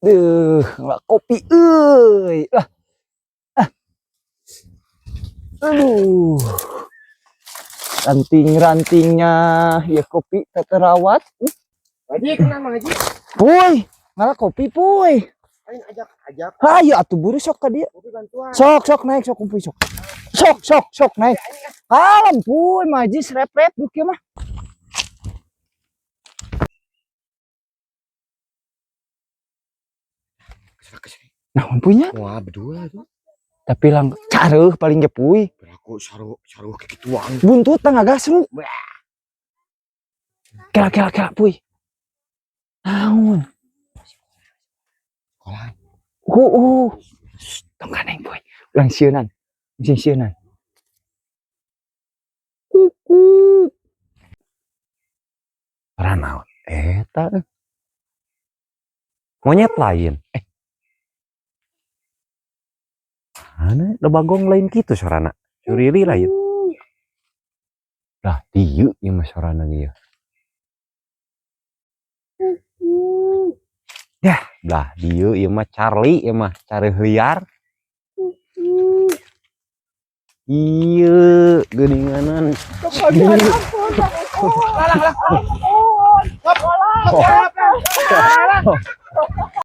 nggak kopi, lah, aduh, ranting-rantingnya ya kopi tak terawat. Haji kenal Mang Haji? Puy, ngalah kopi puy. Ayo ajak. Ayo atuh buru sok ka dia. Kopi bantuan. Sok naik sok kumpuy sok. Sok naik. Alam puy, majis rep-rep duki mah. Nah, punya. Wah, berdua tuh. Tapi lang careuh paling ge puy. Aku saruh kekituan. Buntut tangga gasru. Kela puy. Naon? Sekolah. Tong kaneng puy. Ulang sieunan. Sieunan. Ranaon eta monyet lain mana da bagong lain kitu sorana curiri lain lah dieu ieu mah sorana ieu yah lah dieu ieu mah Charlie ieu mah careuh liar ieu geuninganan Lah.